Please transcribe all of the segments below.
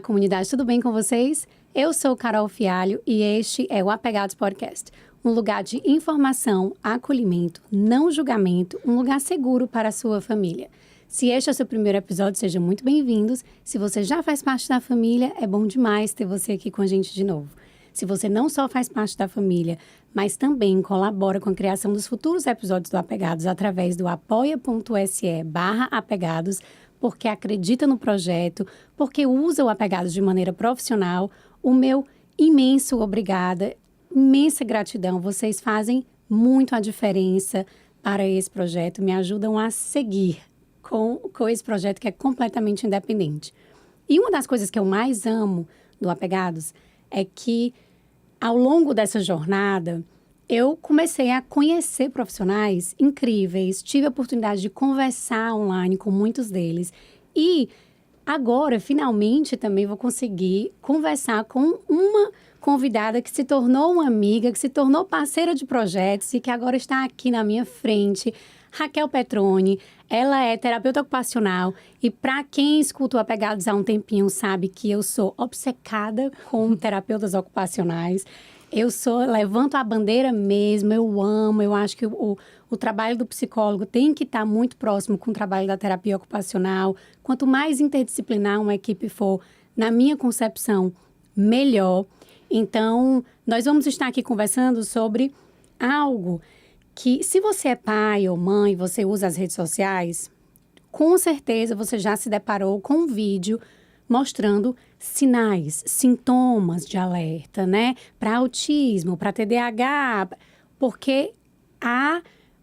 comunidade, tudo bem com vocês? Eu sou Carol Fialho e este é o Apegados Podcast. Um lugar de informação, acolhimento, não julgamento, um lugar seguro para a sua família. Se este é o seu primeiro episódio, sejam muito bem-vindos. Se você já faz parte da família, é bom demais ter você aqui com a gente de novo. Se você não só faz parte da família, mas também colabora com a criação dos futuros episódios do Apegados através do apoia.se/apegados, porque acredita no projeto, porque usa o Apegados de maneira profissional, o meu imenso obrigada, imensa gratidão. Vocês fazem muito a diferença para esse projeto, me ajudam a seguir com esse projeto que é completamente independente. E uma das coisas que eu mais amo do Apegados é que, ao longo dessa jornada, eu comecei a conhecer profissionais incríveis, tive a oportunidade de conversar online com muitos deles e agora, finalmente, também vou conseguir conversar com uma convidada que se tornou uma amiga, que se tornou parceira de projetos e que agora está aqui na minha frente, Raquel Petroni. Ela é terapeuta ocupacional e para quem escuta o Apegados há um tempinho sabe que eu sou obcecada com terapeutas ocupacionais. Levanto a bandeira mesmo, eu amo, eu acho que o trabalho do psicólogo tem que estar muito próximo com o trabalho da terapia ocupacional. Quanto mais interdisciplinar uma equipe for, na minha concepção, melhor. Então, nós vamos estar aqui conversando sobre algo que, se você é pai ou mãe, você usa as redes sociais, com certeza você já se deparou com um vídeo mostrando sinais, sintomas de alerta, né? Para autismo, para TDAH, porque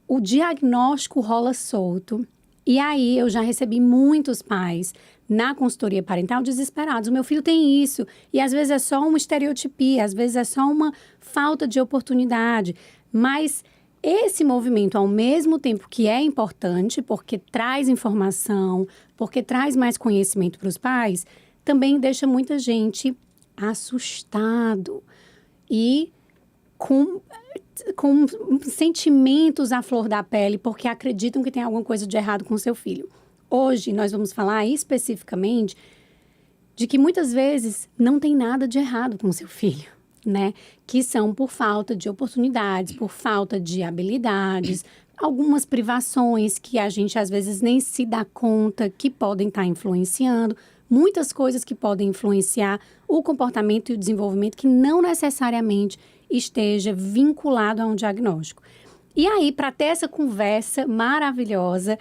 o diagnóstico rola solto. E aí eu já recebi muitos pais na consultoria parental desesperados. O meu filho tem isso. E às vezes é só uma estereotipia, às vezes é só uma falta de oportunidade. Mas esse movimento, ao mesmo tempo que é importante, porque traz informação, porque traz mais conhecimento para os pais, também deixa muita gente assustado e com sentimentos à flor da pele, porque acreditam que tem alguma coisa de errado com o seu filho. Hoje, nós vamos falar especificamente de que muitas vezes não tem nada de errado com o seu filho, né? Que são por falta de oportunidades, por falta de habilidades, algumas privações que a gente às vezes nem se dá conta que podem estar influenciando, muitas coisas que podem influenciar o comportamento e o desenvolvimento que não necessariamente esteja vinculado a um diagnóstico. E aí, para ter essa conversa maravilhosa,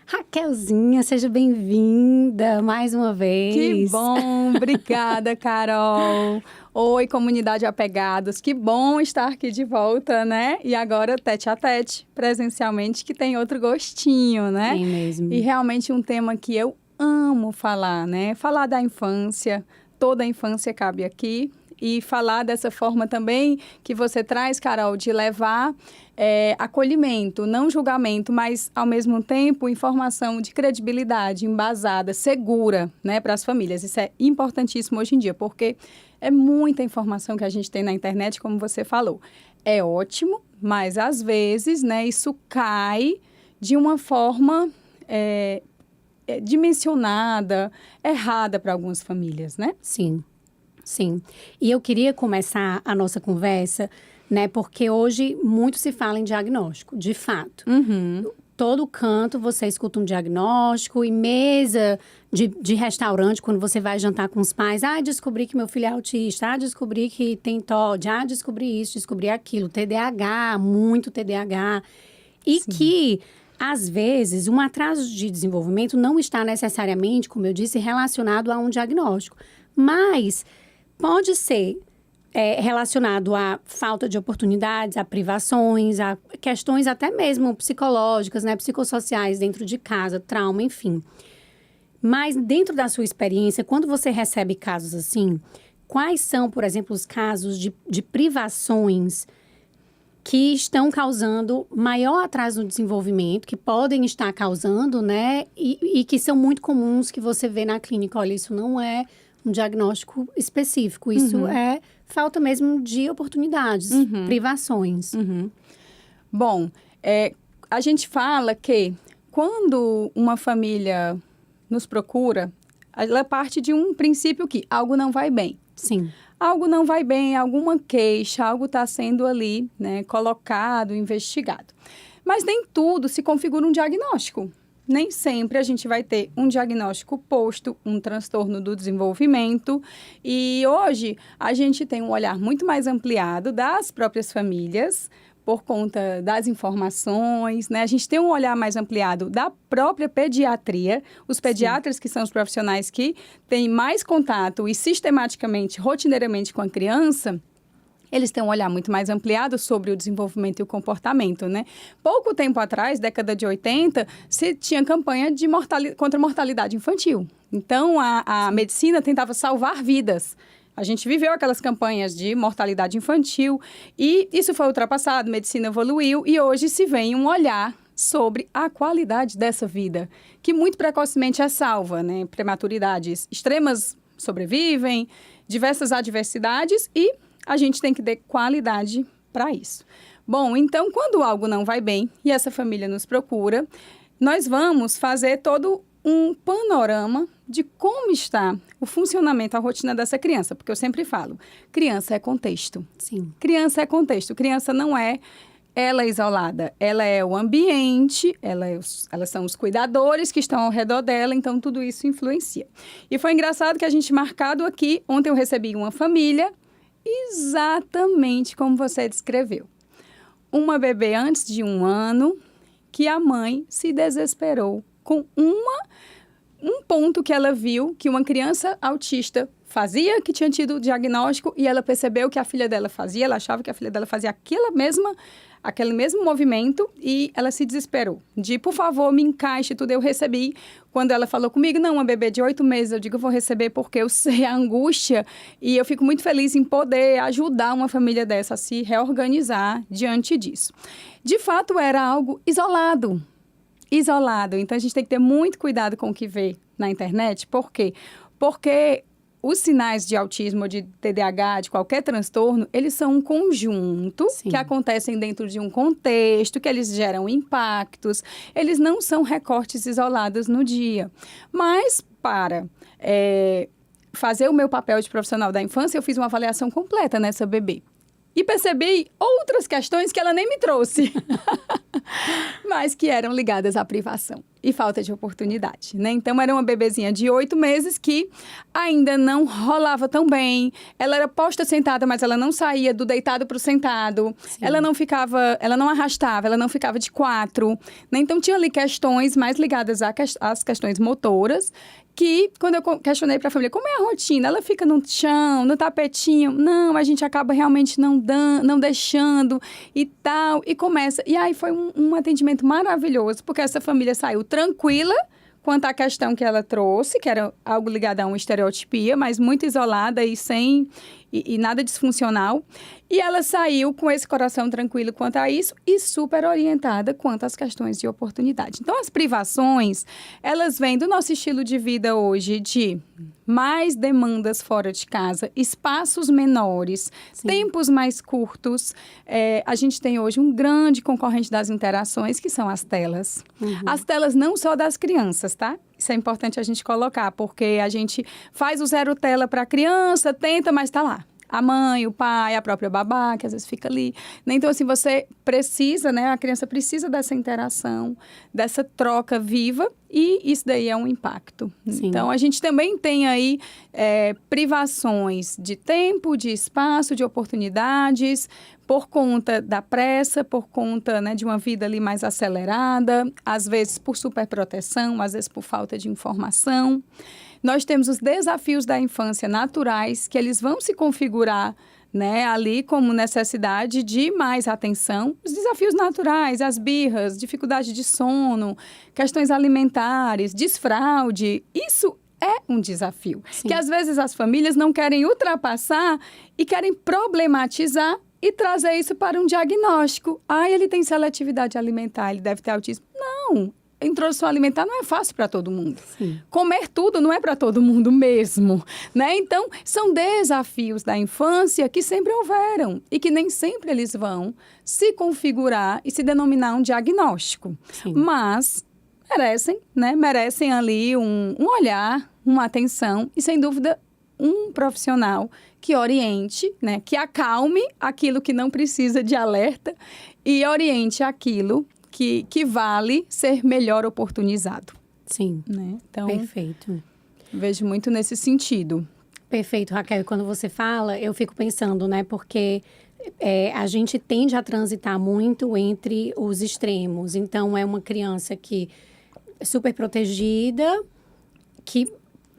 Raquelzinha, seja bem-vinda mais uma vez. Que bom, obrigada, Carol. Oi, comunidade Apegados, que bom estar aqui de volta, né? E agora tete a tete, presencialmente, que tem outro gostinho, né? Tem mesmo. E realmente um tema que eu amo falar, né? Falar da infância, toda a infância cabe aqui. E falar dessa forma também que você traz, Carol, de levar acolhimento, não julgamento, mas, ao mesmo tempo, informação de credibilidade, embasada, segura, né, para as famílias. Isso é importantíssimo hoje em dia, porque é muita informação que a gente tem na internet, como você falou. É ótimo, mas, às vezes, né, isso cai de uma forma dimensionada, errada para algumas famílias, né? Sim. Sim, e eu queria começar a nossa conversa, né, porque hoje muito se fala em diagnóstico, de fato. Todo canto você escuta um diagnóstico, e mesa de restaurante, quando você vai jantar com os pais, descobri que meu filho é autista, descobri que tem TOD, descobri isso, descobri aquilo, TDAH, muito TDAH, e Sim. que às vezes, um atraso de desenvolvimento não está necessariamente, como eu disse, relacionado a um diagnóstico, mas pode ser relacionado à falta de oportunidades, a privações, a questões até mesmo psicológicas, né, psicossociais dentro de casa, trauma, enfim. Mas dentro da sua experiência, quando você recebe casos assim, quais são, por exemplo, os casos de privações que estão causando maior atraso no desenvolvimento, que podem estar causando, né, e que são muito comuns que você vê na clínica? Olha, isso não é um diagnóstico específico. Isso é falta mesmo de oportunidades, privações. Bom, a gente fala que quando uma família nos procura, ela parte de um princípio que algo não vai bem. Sim. Algo não vai bem, alguma queixa, algo está sendo ali, né, colocado, investigado. Mas nem tudo se configura um diagnóstico. Nem sempre a gente vai ter um diagnóstico posto, um transtorno do desenvolvimento. E hoje a gente tem um olhar muito mais ampliado das próprias famílias, por conta das informações, né? A gente tem um olhar mais ampliado da própria pediatria. Os pediatras, que são os profissionais que têm mais contato e sistematicamente, rotineiramente com a criança, eles têm um olhar muito mais ampliado sobre o desenvolvimento e o comportamento, né? Pouco tempo atrás, década de 80, se tinha campanha de contra a mortalidade infantil. Então, a medicina tentava salvar vidas. A gente viveu aquelas campanhas de mortalidade infantil e isso foi ultrapassado, a medicina evoluiu e hoje se vem um olhar sobre a qualidade dessa vida, que muito precocemente é salva, né? Prematuridades extremas sobrevivem, diversas adversidades e a gente tem que dar qualidade para isso. Bom, então, quando algo não vai bem e essa família nos procura, nós vamos fazer todo um panorama de como está o funcionamento, a rotina dessa criança. Porque eu sempre falo, criança é contexto. Sim. Criança é contexto. Criança não é ela isolada. Ela é o ambiente, elas são os cuidadores que estão ao redor dela, então tudo isso influencia. E foi engraçado que a gente marcado aqui, ontem eu recebi uma família exatamente como você descreveu. Uma bebê antes de 1 ano, que a mãe se desesperou com um ponto que ela viu que uma criança autista fazia, que tinha tido o diagnóstico, e ela percebeu que a filha dela fazia, ela achava que a filha dela fazia aquele mesmo movimento, e ela se desesperou. De, por favor, me encaixe tudo. Eu recebi, quando ela falou comigo, não, uma bebê de 8 meses, eu digo, eu vou receber porque eu sei a angústia, e eu fico muito feliz em poder ajudar uma família dessa a se reorganizar diante disso. De fato, era algo isolado. Então a gente tem que ter muito cuidado com o que vê na internet. Por quê? Porque os sinais de autismo, de TDAH, de qualquer transtorno, eles são um conjunto que acontecem dentro de um contexto, que eles geram impactos, eles não são recortes isolados no dia. Mas para fazer o meu papel de profissional da infância, eu fiz uma avaliação completa nessa bebê. E percebi outras questões que ela nem me trouxe, mas que eram ligadas à privação e falta de oportunidade, né? Então, era uma bebezinha de 8 meses que ainda não rolava tão bem. Ela era posta sentada, mas ela não saía do deitado para o sentado. Sim. Ela não arrastava, ela não ficava de 4. Né? Então, tinha ali questões mais ligadas às questões motoras, que, quando eu questionei para a família, como é a rotina? Ela fica no chão, no tapetinho? Não, a gente acaba realmente não deixando e tal. E começa. E aí foi um atendimento maravilhoso, porque essa família saiu tranquila quanto à questão que ela trouxe, que era algo ligado a uma estereotipia, mas muito isolada e sem... E nada disfuncional. E ela saiu com esse coração tranquilo quanto a isso e super orientada quanto às questões de oportunidade. Então, as privações, elas vêm do nosso estilo de vida hoje de mais demandas fora de casa, espaços menores, Sim. tempos mais curtos. A gente tem hoje um grande concorrente das interações, que são as telas. Uhum. As telas não só das crianças, tá? Isso é importante a gente colocar, porque a gente faz o 0 tela para a criança, tenta, mas está lá. A mãe, o pai, a própria babá, que às vezes fica ali. Então, assim, você precisa, né? A criança precisa dessa interação, dessa troca viva, e isso daí é um impacto. Sim. Então, a gente também tem aí privações de tempo, de espaço, de oportunidades, por conta da pressa, por conta, né, de uma vida ali mais acelerada, às vezes por superproteção, às vezes por falta de informação. Nós temos os desafios da infância naturais, que eles vão se configurar, né, ali como necessidade de mais atenção. Os desafios naturais, as birras, dificuldade de sono, questões alimentares, desfraude, isso é um desafio. Sim. Que às vezes as famílias não querem ultrapassar e querem problematizar e trazer isso para um diagnóstico. Ele tem seletividade alimentar, ele deve ter autismo. Não. Introdução alimentar não é fácil para todo mundo. Sim. Comer tudo não é para todo mundo mesmo, né? Então, são desafios da infância que sempre houveram e que nem sempre eles vão se configurar e se denominar um diagnóstico. Sim. Mas merecem, né? Merecem ali um olhar uma atenção e, sem dúvida, um profissional que oriente, né, que acalme aquilo que não precisa de alerta e oriente aquilo que vale ser melhor oportunizado. Sim, Né? Então, perfeito. vejo muito nesse sentido. Perfeito, Raquel. Quando você fala, eu fico pensando, né? Porque a gente tende a transitar muito entre os extremos. Então, é uma criança que é super protegida, que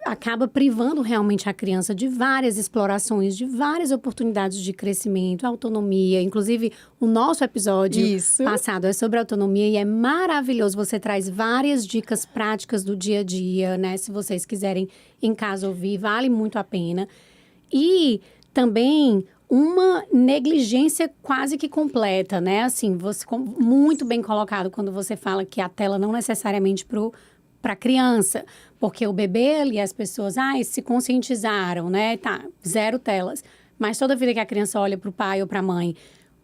acaba privando realmente a criança de várias explorações, de várias oportunidades de crescimento, autonomia. Inclusive, o nosso episódio passado é sobre autonomia e é maravilhoso. Você traz várias dicas práticas do dia a dia, né? Se vocês quiserem em casa ouvir, vale muito a pena. E também uma negligência quase que completa, né? Assim, você muito bem colocado quando você fala que a tela não necessariamente para a criança, porque o bebê ali, as pessoas, se conscientizaram, né? Tá, 0 telas. Mas toda vida que a criança olha para o pai ou para a mãe,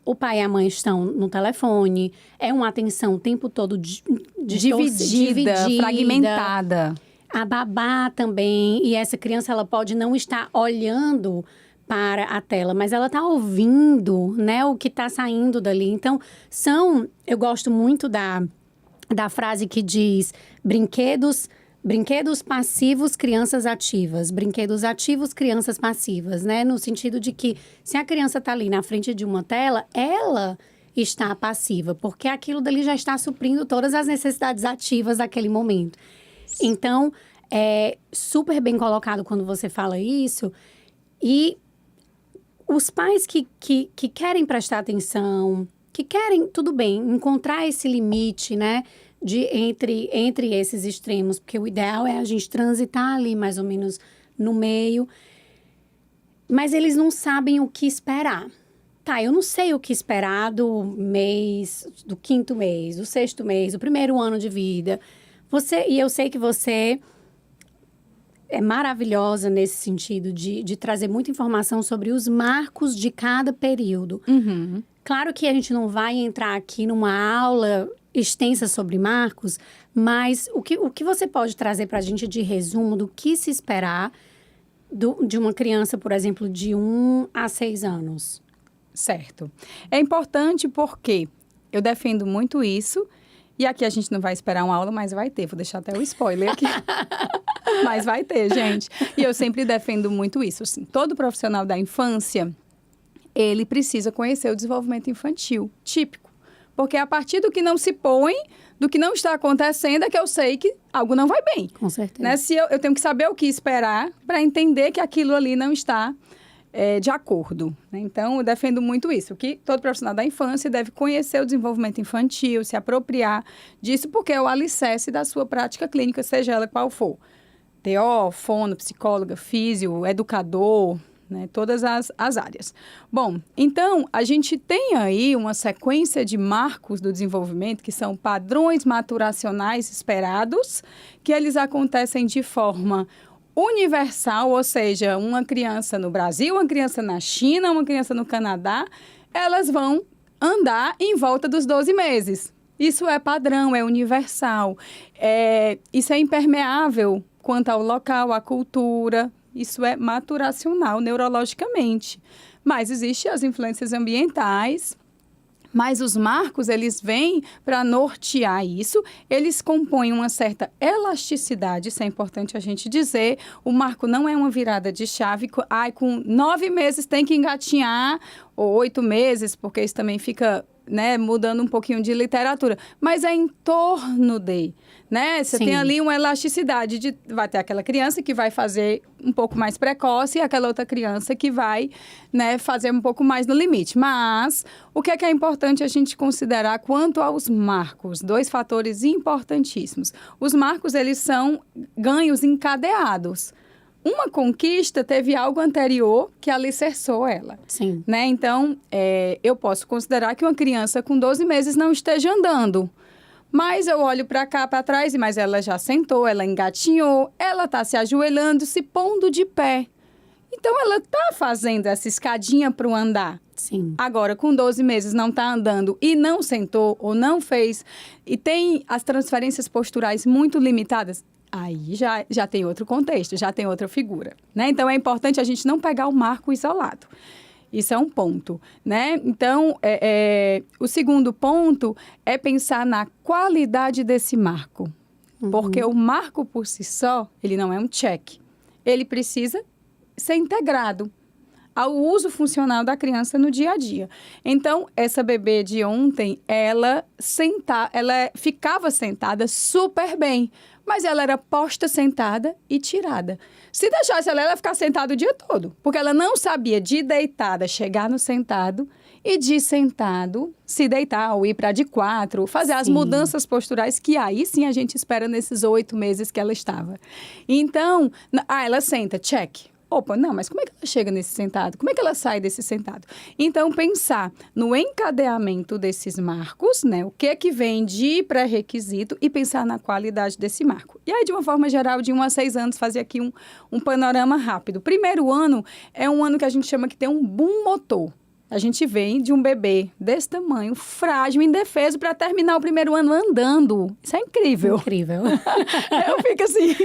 o pai e a mãe estão no telefone, é uma atenção o tempo todo dividida, fragmentada. A babá também, e essa criança, ela pode não estar olhando para a tela, mas ela está ouvindo, né, o que está saindo dali. Então, eu gosto muito da frase que diz brinquedos passivos, crianças ativas. Brinquedos ativos, crianças passivas, né? No sentido de que se a criança está ali na frente de uma tela, ela está passiva, porque aquilo dali já está suprindo todas as necessidades ativas daquele momento. Então, é super bem colocado quando você fala isso. E os pais que querem prestar atenção, que querem, tudo bem, encontrar esse limite, né, entre esses extremos, porque o ideal é a gente transitar ali mais ou menos no meio, mas eles não sabem o que esperar. Tá, eu não sei o que esperar do 5º mês, do 6º mês, do 1º ano de vida. E eu sei que você é maravilhosa nesse sentido de trazer muita informação sobre os marcos de cada período. Uhum. Claro que a gente não vai entrar aqui numa aula extensa sobre marcos, mas o que você pode trazer para a gente de resumo do que se esperar de uma criança, por exemplo, de 1 a 6 anos? Certo. É importante porque eu defendo muito isso. E aqui a gente não vai esperar uma aula, mas vai ter. Vou deixar até o spoiler aqui. Mas vai ter, gente. E eu sempre defendo muito isso. Assim, todo profissional da infância, ele precisa conhecer o desenvolvimento infantil típico. Porque é a partir do que não se põe, do que não está acontecendo, é que eu sei que algo não vai bem. Com certeza. Né? Se eu tenho que saber o que esperar para entender que aquilo ali não está de acordo. Né? Então, eu defendo muito isso, que todo profissional da infância deve conhecer o desenvolvimento infantil, se apropriar disso, porque é o alicerce da sua prática clínica, seja ela qual for. TO, fono, psicóloga, físio, educador, né? Todas as áreas. Bom, então, a gente tem aí uma sequência de marcos do desenvolvimento, que são padrões maturacionais esperados, que eles acontecem de forma universal, ou seja, uma criança no Brasil, uma criança na China, uma criança no Canadá, elas vão andar em volta dos 12 meses. Isso é padrão, é universal. Isso é impermeável quanto ao local, à cultura. Isso é maturacional neurologicamente. Mas existem as influências ambientais. Mas os marcos, eles vêm para nortear isso, eles compõem uma certa elasticidade, isso é importante a gente dizer. O marco não é uma virada de chave, com 9 meses tem que engatinhar, ou 8 meses, porque isso também fica, né, mudando um pouquinho de literatura. Mas é em torno de, né? Você tem ali uma elasticidade, vai ter aquela criança que vai fazer um pouco mais precoce e aquela outra criança que vai, né, fazer um pouco mais no limite. Mas o que é importante a gente considerar quanto aos marcos? 2 fatores importantíssimos. Os marcos, eles são ganhos encadeados. Uma conquista teve algo anterior que alicerçou ela. Sim. Né? Então, eu posso considerar que uma criança com 12 meses não esteja andando. Mas eu olho para cá, para trás, mas ela já sentou, ela engatinhou, ela está se ajoelhando, se pondo de pé. Então, ela está fazendo essa escadinha para o andar. Sim. Agora, com 12 meses, não está andando e não sentou ou não fez, e tem as transferências posturais muito limitadas, Aí já tem outro contexto, já tem outra figura, né? Então, é importante a gente não pegar o marco isolado. Isso é um ponto, né? Então, o segundo ponto é pensar na qualidade desse marco. Porque o marco por si só, ele não é um check. Ele precisa ser integrado ao uso funcional da criança no dia a dia. Então, essa bebê de ontem, ela ficava sentada super bem, mas ela era posta sentada e tirada. Se deixasse ela ia ficar sentada o dia todo, porque ela não sabia de deitada chegar no sentado e de sentado se deitar ou ir para de 4, fazer as mudanças posturais que aí sim a gente espera nesses 8 meses que ela estava. Então, ela senta, check. Opa, não, mas como é que ela chega nesse sentado? Como é que ela sai desse sentado? Então, pensar no encadeamento desses marcos, né? O que é que vem de pré-requisito e pensar na qualidade desse marco. E aí, de uma forma geral, de 1 a 6 anos, fazer aqui um panorama rápido. Primeiro ano é um ano que a gente chama que tem um boom motor. A gente vem de um bebê desse tamanho, frágil, indefeso, para terminar o primeiro ano andando. Isso é incrível. Incrível. Eu fico assim,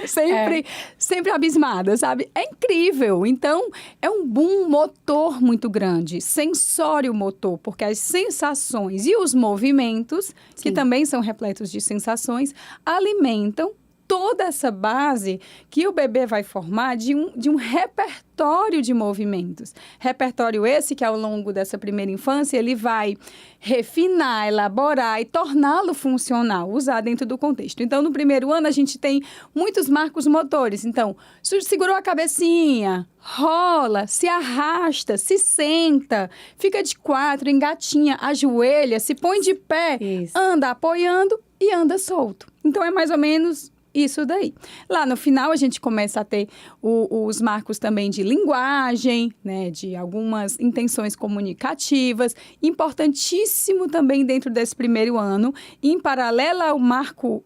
sempre abismada, sabe? É incrível. Então, é um boom motor muito grande, sensório motor, porque as sensações e os movimentos, que também são repletos de sensações, alimentam toda essa base que o bebê vai formar de um repertório de movimentos. Repertório esse que, ao longo dessa primeira infância, ele vai refinar, elaborar e torná-lo funcional, usar dentro do contexto. Então, no primeiro ano, a gente tem muitos marcos motores. Então, segurou a cabecinha, rola, se arrasta, se senta, fica de 4, engatinha, ajoelha, se põe de pé, anda apoiando e anda solto. Então, é mais ou menos isso daí. Lá no final, a gente começa a ter os marcos também de linguagem, né, de algumas intenções comunicativas. Importantíssimo também dentro desse primeiro ano. Em paralelo ao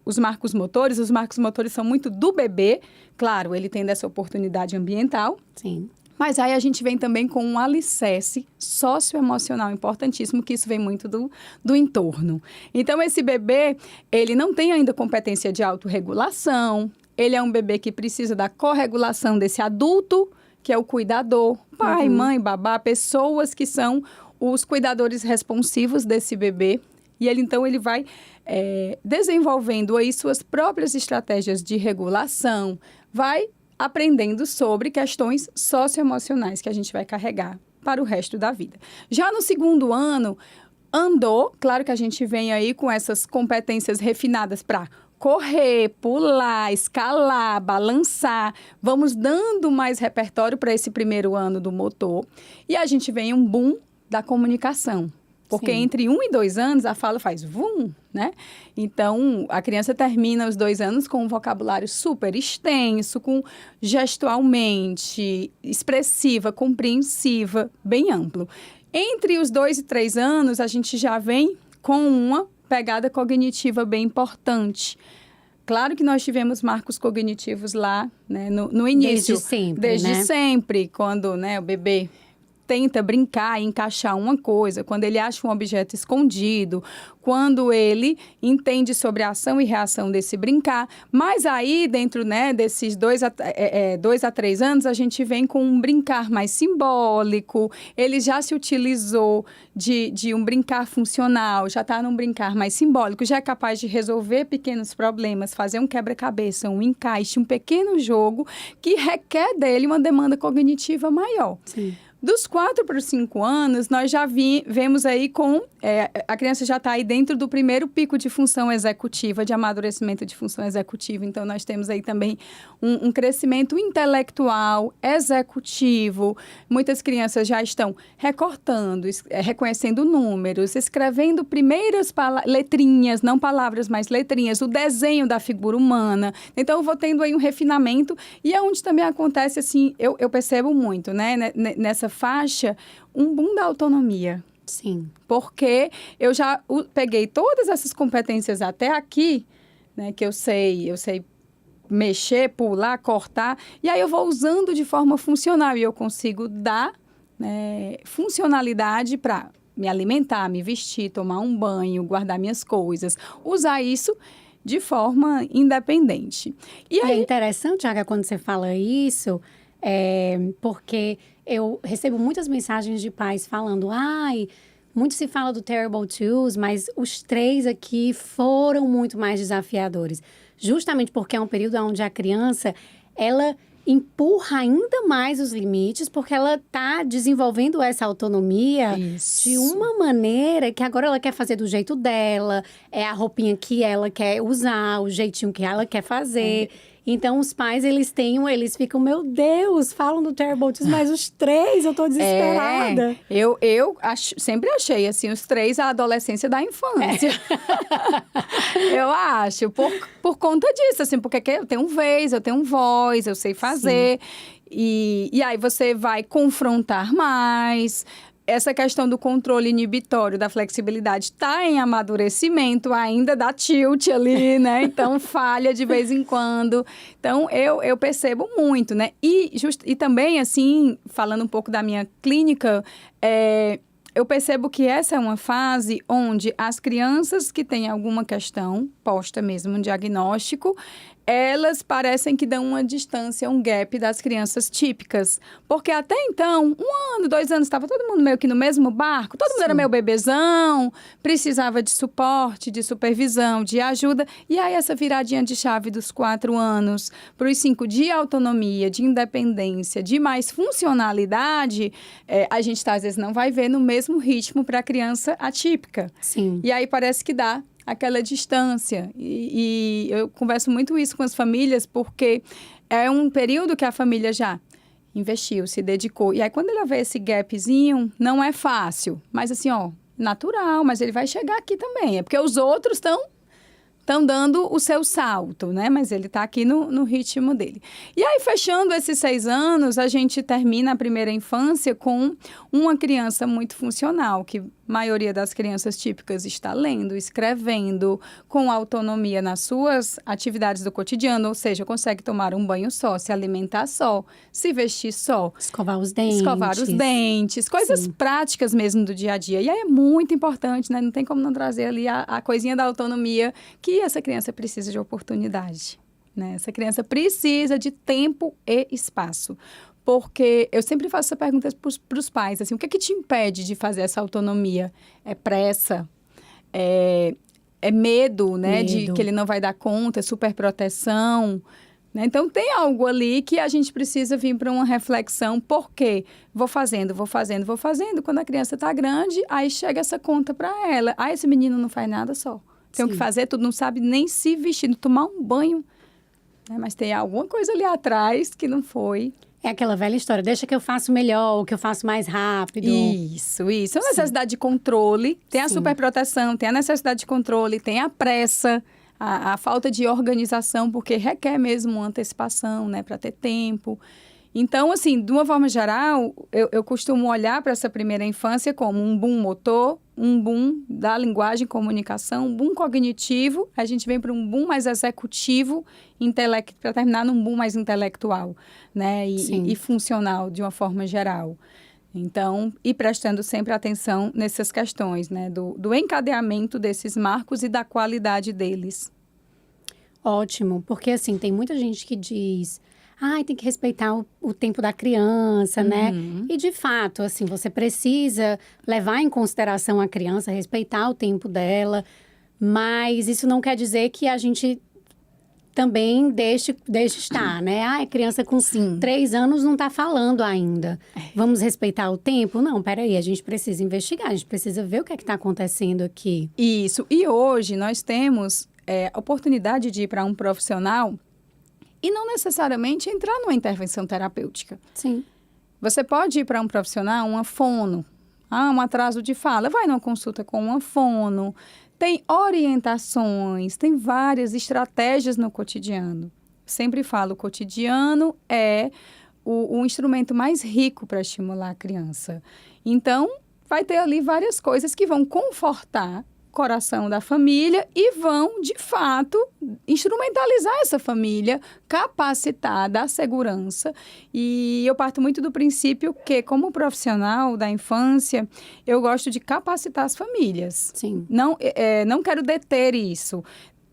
os marcos motores são muito do bebê. Claro, ele tem dessa oportunidade ambiental. Sim. Mas aí a gente vem também com um alicerce socioemocional importantíssimo, que isso vem muito do entorno. Então, esse bebê, ele não tem ainda competência de autorregulação, ele é um bebê que precisa da corregulação desse adulto, que é o cuidador, pai, mãe, babá, pessoas que são os cuidadores responsivos desse bebê. E então, ele vai desenvolvendo aí suas próprias estratégias de regulação, vai aprendendo sobre questões socioemocionais que a gente vai carregar para o resto da vida. Já no segundo ano, andou, claro que a gente vem aí com essas competências refinadas para correr, pular, escalar, balançar. Vamos dando mais repertório para esse primeiro ano do motor. E a gente vem um boom da comunicação. Porque entre 1 e 2 anos, a fala faz vum, né? Então, a criança termina os 2 anos com um vocabulário super extenso, com gestualmente expressiva, compreensiva, bem amplo. Entre os 2 e 3 anos, a gente já vem com uma pegada cognitiva bem importante. Claro que nós tivemos marcos cognitivos lá, né, no início. Desde sempre, quando, né, o bebê tenta brincar e encaixar uma coisa, quando ele acha um objeto escondido, quando ele entende sobre a ação e reação desse brincar. Mas aí, dentro, né, desses 2 a 3 anos, a gente vem com um brincar mais simbólico, ele já se utilizou de um brincar funcional, já está num brincar mais simbólico, já é capaz de resolver pequenos problemas, fazer um quebra-cabeça, um encaixe, um pequeno jogo que requer dele uma demanda cognitiva maior. Sim. Dos 4 para os 5 anos, nós já vemos aí a criança já está aí dentro do primeiro pico de função executiva, de amadurecimento de função executiva. Então, nós temos aí também um crescimento intelectual, executivo. Muitas crianças já estão recortando, reconhecendo números, escrevendo primeiras letrinhas, não palavras, mas letrinhas, o desenho da figura humana. Então, eu vou tendo aí um refinamento. E é onde também acontece, assim, eu percebo muito, né, nessa faixa, um boom da autonomia. Sim. Porque eu já peguei todas essas competências até aqui, né, que eu sei mexer, pular, cortar, e aí eu vou usando de forma funcional e eu consigo dar, né, funcionalidade para me alimentar, me vestir, tomar um banho, guardar minhas coisas, usar isso de forma independente. E é interessante, Aga, quando você fala isso, porque eu recebo muitas mensagens de pais falando, muito se fala do Terrible Twos, mas os 3 aqui foram muito mais desafiadores. Justamente porque é um período onde a criança, ela empurra ainda mais os limites, porque ela está desenvolvendo essa autonomia de uma maneira que agora ela quer fazer do jeito dela, é a roupinha que ela quer usar, o jeitinho que ela quer fazer. Então, os pais, eles ficam, meu Deus, falam do Terrible Twos, mas os 3, eu tô desesperada. Eu sempre achei, assim, os 3 a adolescência da infância. Eu acho, por conta disso, assim, porque eu tenho vez, eu tenho voz, eu sei fazer. E aí você vai confrontar mais. Essa questão do controle inibitório, da flexibilidade, está em amadurecimento, ainda dá tilt ali, né? Então, falha de vez em quando. Então, eu percebo muito, né? E também, assim, falando um pouco da minha clínica, eu percebo que essa é uma fase onde as crianças que têm alguma questão, posta mesmo um diagnóstico, elas parecem que dão uma distância, um gap das crianças típicas. Porque até então, 1 ano, 2 anos, estava todo mundo meio que no mesmo barco. Todo mundo era meio bebezão, precisava de suporte, de supervisão, de ajuda. E aí, essa viradinha de chave dos 4 anos para os 5 de autonomia, de independência, de mais funcionalidade, a gente, às vezes, não vai ver no mesmo ritmo para a criança atípica. Sim. E aí, parece que dá aquela distância. E eu converso muito isso com as famílias, porque é um período que a família já investiu, se dedicou. E aí, quando ela vê esse gapzinho, não é fácil. Mas assim, natural, mas ele vai chegar aqui também. É porque os outros estão dando o seu salto, né? Mas ele está aqui no ritmo dele. E aí, fechando esses 6 anos, a gente termina a primeira infância com uma criança muito funcional, que a maioria das crianças típicas está lendo, escrevendo, com autonomia nas suas atividades do cotidiano, ou seja, consegue tomar um banho só, se alimentar só, se vestir só. Escovar os dentes. Coisas práticas mesmo do dia a dia. E aí é muito importante, né? Não tem como não trazer ali a coisinha da autonomia, que essa criança precisa de oportunidade, né? Essa criança precisa de tempo e espaço. Porque eu sempre faço essa pergunta para os pais, assim, o que é que te impede de fazer essa autonomia? É pressa? É medo, né? De que ele não vai dar conta, é superproteção, né? Então, tem algo ali que a gente precisa vir para uma reflexão, porque vou fazendo. Quando a criança está grande, aí chega essa conta para ela. Esse menino não faz nada só. Tem que fazer tudo, não sabe nem se vestir, tomar um banho, né? Mas tem alguma coisa ali atrás que não foi. É aquela velha história, deixa que eu faço melhor, que eu faço mais rápido. Isso. É a necessidade de controle, tem a superproteção, tem a necessidade de controle, tem a pressa, a falta de organização, porque requer mesmo uma antecipação, né, para ter tempo. Então, assim, de uma forma geral, eu costumo olhar para essa primeira infância como um boom motor, um boom da linguagem e comunicação, um boom cognitivo, a gente vem para um boom mais executivo, para terminar num boom mais intelectual, né? E funcional, de uma forma geral. Então, e prestando sempre atenção nessas questões, né? Do encadeamento desses marcos e da qualidade deles. Ótimo, porque assim, tem muita gente que diz... tem que respeitar o tempo da criança, né? E, de fato, assim, você precisa levar em consideração a criança, respeitar o tempo dela. Mas isso não quer dizer que a gente também deixe estar, né? A criança com 3 anos não está falando ainda. Vamos respeitar o tempo? Não, peraí, a gente precisa investigar, a gente precisa ver o que é que está acontecendo aqui. Isso. E hoje nós temos a oportunidade de ir para um profissional... E não necessariamente entrar numa intervenção terapêutica. Sim. Você pode ir para um profissional, uma fono, um atraso de fala, vai numa consulta com uma fono, tem orientações, tem várias estratégias no cotidiano. Sempre falo, o cotidiano é o instrumento mais rico para estimular a criança. Então, vai ter ali várias coisas que vão confortar coração da família e vão, de fato, instrumentalizar essa família, capacitar, dar segurança. E eu parto muito do princípio que, como profissional da infância, eu gosto de capacitar as famílias. Sim. Não quero deter isso.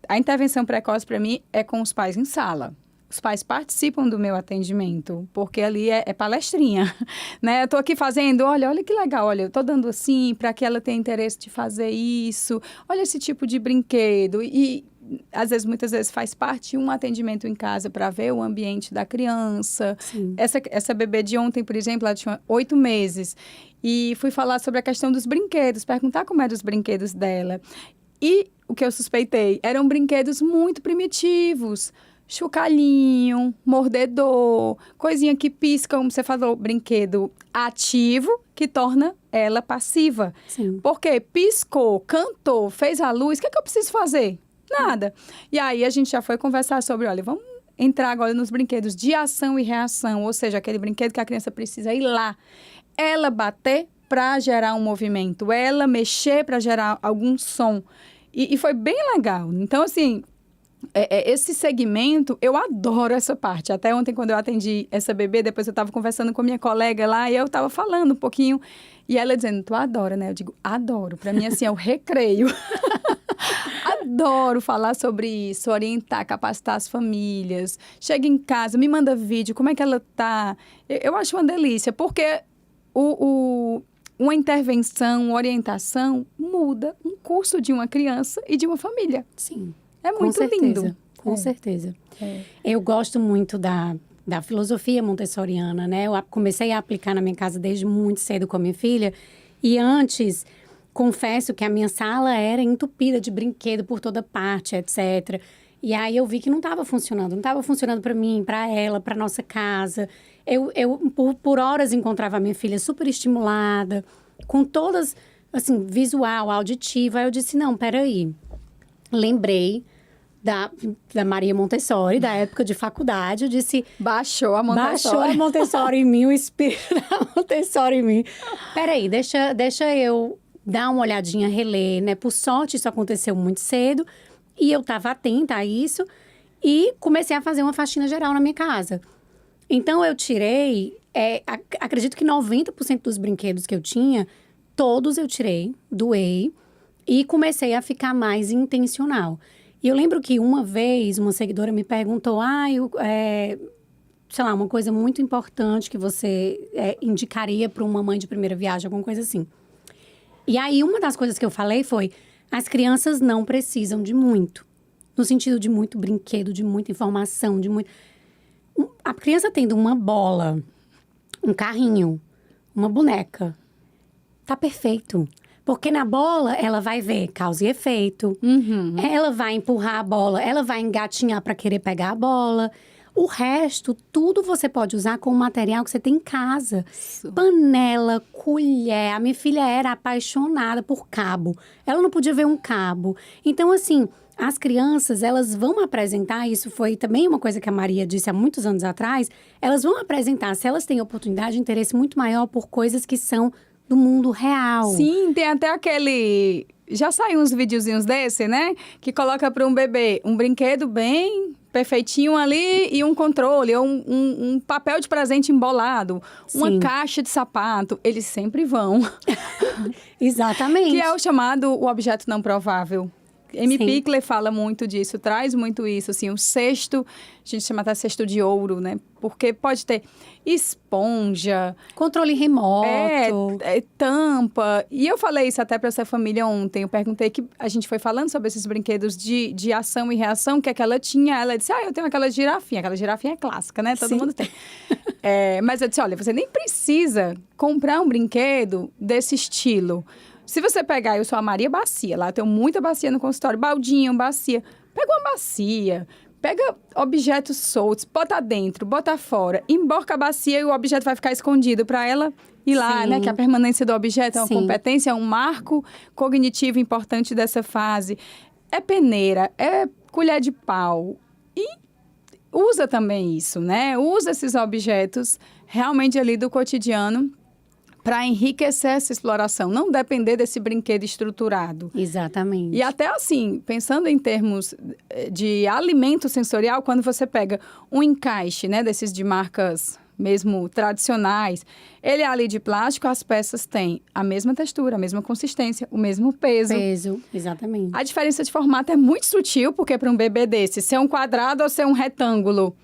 a intervenção precoce para mim é com os pais em sala. Os pais participam do meu atendimento, porque ali é palestrinha, né? Eu tô aqui fazendo, olha que legal, olha, eu tô dando assim para que ela tenha interesse de fazer isso, olha esse tipo de brinquedo. E, às vezes, muitas vezes, faz parte um atendimento em casa para ver o ambiente da criança. Sim. Essa bebê de ontem, por exemplo, ela tinha 8 meses. E fui falar sobre a questão dos brinquedos, perguntar como eram os brinquedos dela. E o que eu suspeitei eram brinquedos muito primitivos. Chocalhinho, mordedor, coisinha que pisca, como você falou, brinquedo ativo que torna ela passiva. Sim. Porque piscou, cantou, fez a luz, o que é que eu preciso fazer? Nada. E aí a gente já foi conversar sobre, olha, vamos entrar agora nos brinquedos de ação e reação, ou seja, aquele brinquedo que a criança precisa ir lá, ela bater para gerar um movimento, ela mexer para gerar algum som. E foi bem legal. Então, assim, esse segmento, eu adoro essa parte. Até ontem, quando eu atendi essa bebê, depois eu estava conversando com a minha colega lá, e eu estava falando um pouquinho, e ela dizendo, tu adora, né? Eu digo, adoro. Para mim, assim, é o recreio. Adoro falar sobre isso, orientar, capacitar as famílias. Chega em casa, me manda vídeo, como é que ela tá. Eu acho uma delícia, porque uma intervenção, uma orientação muda um curso de uma criança e de uma família. Sim. É muito lindo. Com certeza. Eu gosto muito da filosofia montessoriana, né? Eu comecei a aplicar na minha casa desde muito cedo com a minha filha. E antes, confesso que a minha sala era entupida de brinquedo por toda parte, etc. E aí eu vi que não estava funcionando. Não estava funcionando para mim, para ela, para nossa casa. Eu por horas encontrava a minha filha super estimulada, com todas, assim, visual, auditiva. Aí eu disse, não, peraí. Lembrei da Maria Montessori, da época de faculdade. Eu disse... Baixou a Montessori. Baixou a Montessori em mim, o espírito da Montessori em mim. Peraí, deixa eu dar uma olhadinha, reler, né? Por sorte, isso aconteceu muito cedo. E eu estava atenta a isso. E comecei a fazer uma faxina geral na minha casa. Então, eu tirei... acredito que 90% dos brinquedos que eu tinha, todos eu tirei, doei. E comecei a ficar mais intencional. E eu lembro que uma vez, uma seguidora me perguntou, sei lá, uma coisa muito importante que você indicaria para uma mãe de primeira viagem, alguma coisa assim. E aí, uma das coisas que eu falei foi, as crianças não precisam de muito. No sentido de muito brinquedo, de muita informação, de muito... A criança tendo uma bola, um carrinho, uma boneca, tá perfeito. Porque na bola, ela vai ver causa e efeito. Uhum. Ela vai empurrar a bola, ela vai engatinhar para querer pegar a bola. O resto, tudo você pode usar com o material que você tem em casa. Isso. Panela, colher. A minha filha era apaixonada por cabo. Ela não podia ver um cabo. Então, assim, as crianças, elas vão apresentar, isso foi também uma coisa que a Maria disse há muitos anos atrás, elas vão apresentar, se elas têm oportunidade, interesse muito maior por coisas que são do mundo real. Sim, tem até aquele... Já saiu uns videozinhos desse, né? Que coloca para um bebê um brinquedo bem perfeitinho ali e um controle, ou um papel de presente embolado, uma Sim. caixa de sapato. Eles sempre vão. Exatamente. Que é o chamado o objeto não provável. M. Sim. Pickler fala muito disso, traz muito isso, assim, o cesto, a gente chama até cesto de ouro, né? Porque pode ter esponja, Controle remoto. tampa. E eu falei isso até para essa família ontem. Eu perguntei que a gente foi falando sobre esses brinquedos de ação e reação, que ela tinha. Ela disse, eu tenho aquela girafinha. Aquela girafinha é clássica, né? Todo Sim. mundo tem. Mas eu disse, olha, você nem precisa comprar um brinquedo desse estilo. Se você pegar, eu sou a Maria Bacia, lá eu tenho muita bacia no consultório, baldinho, bacia. Pega uma bacia, pega objetos soltos, bota dentro, bota fora, emborca a bacia e o objeto vai ficar escondido para ela ir lá, Sim. né? Que a permanência do objeto é uma Sim. competência, é um marco cognitivo importante dessa fase. É peneira, é colher de pau. E usa também isso, né? Usa esses objetos realmente ali do cotidiano para enriquecer essa exploração, não depender desse brinquedo estruturado. Exatamente. E até assim, pensando em termos de alimento sensorial, quando você pega um encaixe, né, desses de marcas mesmo tradicionais, ele é ali de plástico, as peças têm a mesma textura, a mesma consistência, o mesmo peso. Peso, exatamente. A diferença de formato é muito sutil, porque para um bebê desse, ser um quadrado ou ser um retângulo,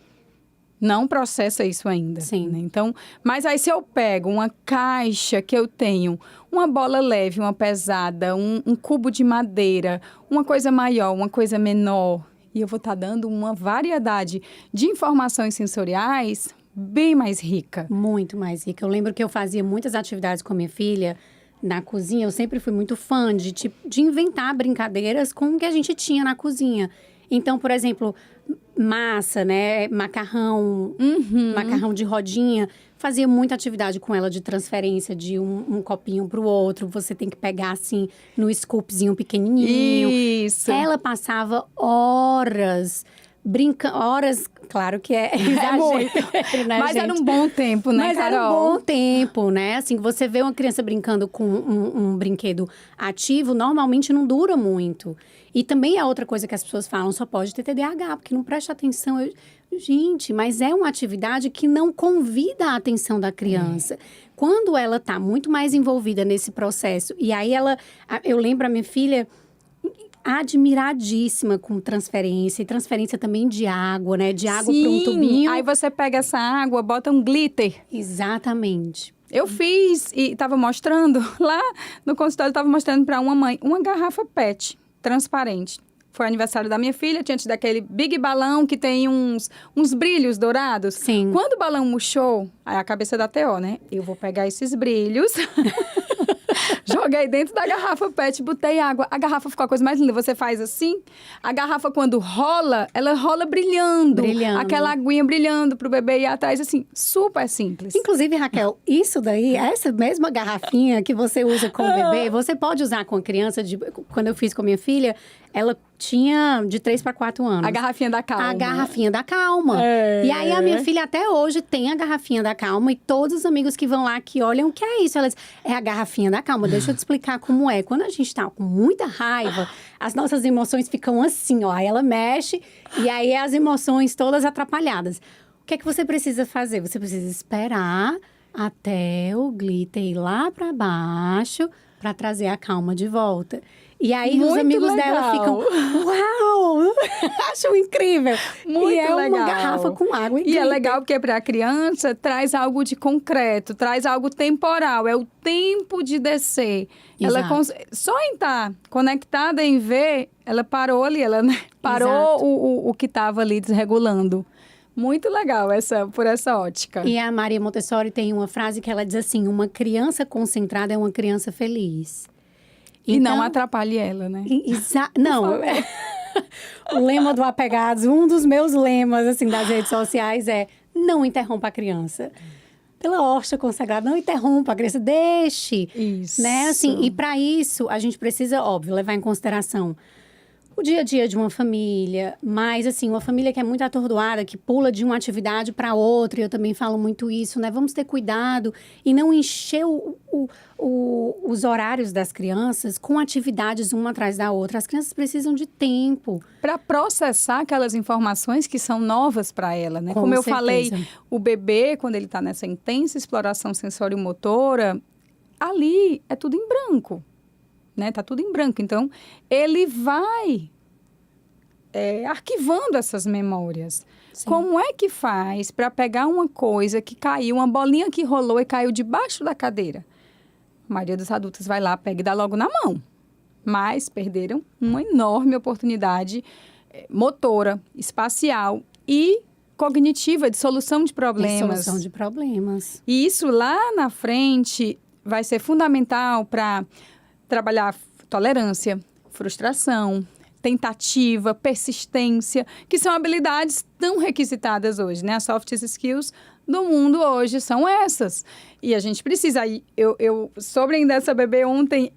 não processa isso ainda. Sim. Né? Então, mas aí se eu pego uma caixa que eu tenho, uma bola leve, uma pesada, um cubo de madeira, uma coisa maior, uma coisa menor, e eu vou estar dando uma variedade de informações sensoriais bem mais rica. Muito mais rica. Eu lembro que eu fazia muitas atividades com a minha filha na cozinha. Eu sempre fui muito fã de inventar brincadeiras com o que a gente tinha na cozinha. Então, por exemplo, massa, né? Macarrão, macarrão de rodinha. Fazia muita atividade com ela de transferência de um copinho para o outro. Você tem que pegar, assim, no scoopzinho pequenininho. Isso. Ela passava horas brincando. Horas, claro que é exagero, né, Mas gente? era um bom tempo, né, Mas Carol? era um bom tempo, né? Assim, você vê uma criança brincando com um brinquedo ativo, normalmente não dura muito. E também é outra coisa que as pessoas falam, só pode ter TDAH, porque não presta atenção. Gente, mas é uma atividade que não convida a atenção da criança. Quando ela está muito mais envolvida nesse processo, e aí eu lembro a minha filha admiradíssima com transferência, e transferência também de água, né? De água para um tubinho. Aí você pega essa água, bota um glitter. Exatamente. Eu fiz e estava mostrando lá no consultório, estava mostrando para uma mãe uma garrafa PET transparente. Foi aniversário da minha filha, tinha tido aquele big balão que tem uns brilhos dourados. Sim. Quando o balão murchou, aí a cabeça da TO, né? Eu vou pegar esses brilhos, joguei dentro da garrafa PET, botei água. A garrafa ficou a coisa mais linda. Você faz assim, a garrafa quando rola, ela rola brilhando. Brilhando. Aquela aguinha brilhando pro bebê ir atrás, assim, super simples. Inclusive, Raquel, isso daí, essa mesma garrafinha que você usa com o bebê, você pode usar com a criança. Quando eu fiz com a minha filha, ela tinha de 3 para 4 anos. A garrafinha da calma. A garrafinha da calma. É. E aí, a minha filha até hoje tem a garrafinha da calma. E todos os amigos que vão lá, que olham, o que é isso? Elas, é a garrafinha da calma. Deixa eu te explicar como é. Quando a gente tá com muita raiva, as nossas emoções ficam assim, ó. Aí ela mexe e aí as emoções todas atrapalhadas. O que é que você precisa fazer? Você precisa esperar até o glitter ir lá para baixo para trazer a calma de volta. E aí Muito os amigos legal. dela ficam, uau! Acham incrível. Muito e é legal. uma garrafa com água e E é glitter. legal porque para a criança traz algo de concreto, traz algo temporal, é o tempo de descer. Ela Exato. só em estar conectada em ver, ela parou ali, ela né, parou Exato. o que estava ali desregulando. Muito legal por essa ótica. E a Maria Montessori tem uma frase que ela diz assim, uma criança concentrada é uma criança feliz. E Então, não atrapalhe ela, né? Não, o lema do Apegados, um dos meus lemas, assim, das redes sociais é não interrompa a criança. Pela hóstia consagrada, não interrompa a criança, deixe. Isso. Né? Assim, e para isso, a gente precisa, óbvio, levar em consideração o dia a dia de uma família, mas assim, uma família que é muito atordoada, que pula de uma atividade para outra, e eu também falo muito isso, né? Vamos ter cuidado e não encher os horários das crianças com atividades uma atrás da outra. As crianças precisam de tempo. Para processar aquelas informações que são novas para ela, né? Com Como eu certeza. falei, o bebê, quando ele está nessa intensa exploração sensório-motora, ali é tudo em branco. Né? Tá tudo em branco. Então, ele vai arquivando essas memórias. Sim. Como é que faz para pegar uma coisa que caiu, uma bolinha que rolou e caiu debaixo da cadeira? A maioria dos adultos vai lá, pega e dá logo na mão. Mas perderam uma enorme oportunidade motora, espacial e cognitiva de solução de problemas. Solução de problemas. E isso lá na frente vai ser fundamental para trabalhar tolerância, frustração, tentativa, persistência, que são habilidades tão requisitadas hoje, né? As soft skills do mundo hoje são essas. E a gente precisa... Eu soube ainda essa bebê ontem,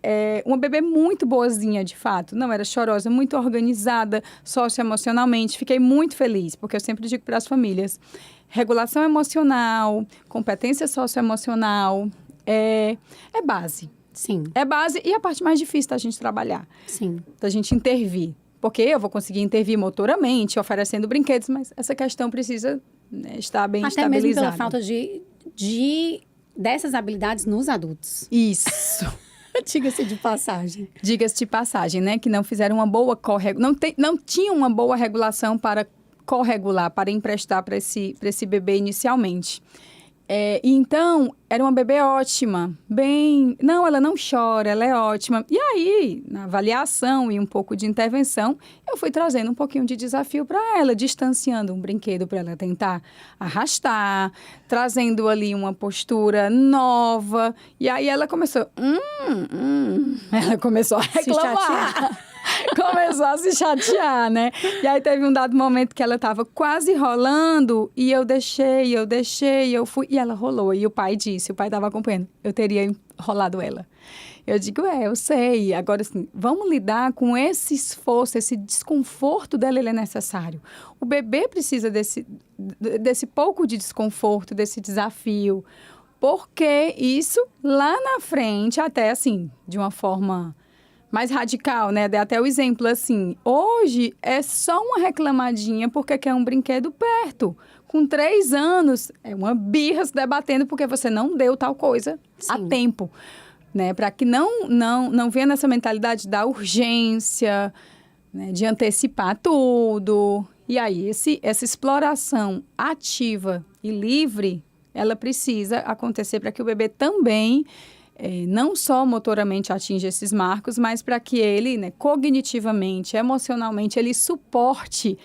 uma bebê muito boazinha, de fato. Não era chorosa, muito organizada, socioemocionalmente. Fiquei muito feliz, porque eu sempre digo para as famílias, regulação emocional, competência socioemocional, é base. Sim, É base e a parte mais difícil da gente trabalhar, sim. da gente intervir. Porque eu vou conseguir intervir motoramente, oferecendo brinquedos, mas essa questão precisa né, está bem Até mesmo estabilizado. pela falta dessas habilidades nos adultos. Isso. Diga-se de passagem. Diga-se de passagem, né? Que não fizeram uma boa não tinham uma boa regulação para corregular, para emprestar para esse bebê inicialmente. E então, era uma bebê ótima, não, ela não chora, ela é ótima. E aí, na avaliação e um pouco de intervenção, eu fui trazendo um pouquinho de desafio para ela, distanciando um brinquedo para ela tentar arrastar, trazendo ali uma postura nova. E aí ela começou, ela começou a reclamar. Começou a se chatear, né? E aí teve um dado momento que ela estava quase rolando e eu fui e ela rolou. E o pai estava acompanhando, eu teria enrolado ela. Eu digo, eu sei. Agora, assim, vamos lidar com esse esforço, esse desconforto dela, ele é necessário. O bebê precisa desse pouco de desconforto, desse desafio. Porque isso, lá na frente, até assim, de uma forma mais radical, né? Dei até o exemplo assim, hoje é só uma reclamadinha porque quer um brinquedo perto. Com 3 anos, é uma birra se debatendo porque você não deu tal coisa a tempo, né? Para que não venha nessa mentalidade da urgência, né? De antecipar tudo. E aí, essa exploração ativa e livre, ela precisa acontecer para que o bebê também não só motoramente atinja esses marcos, mas para que ele, né, cognitivamente, emocionalmente, ele suporte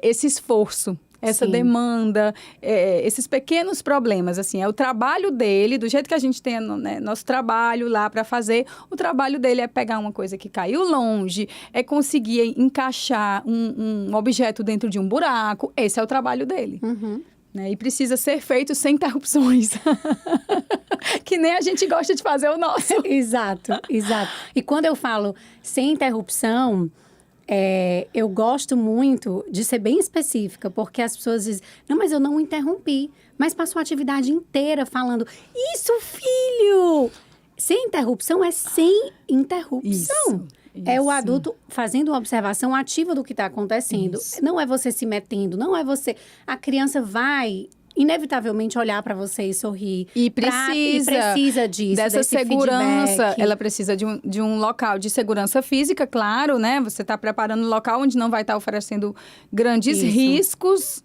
esse esforço, essa demanda, esses pequenos problemas. Assim, é o trabalho dele, do jeito que a gente tem, né, nosso trabalho lá para fazer, o trabalho dele é pegar uma coisa que caiu longe, é conseguir encaixar um objeto dentro de um buraco. Esse é o trabalho dele. Uhum. Né? E precisa ser feito sem interrupções. Que nem a gente gosta de fazer o nosso. Exato. E quando eu falo sem interrupção, eu gosto muito de ser bem específica, porque as pessoas dizem, não, mas eu não interrompi. Mas passou a atividade inteira falando, isso, filho! Sem interrupção é sem interrupção. É o adulto fazendo uma observação ativa do que está acontecendo. Isso. Não é você se metendo, não é você... A criança vai, inevitavelmente, olhar para você e sorrir. E precisa disso, dessa segurança. Feedback. Ela precisa de um local de segurança física, claro, né? Você está preparando um local onde não vai estar oferecendo grandes riscos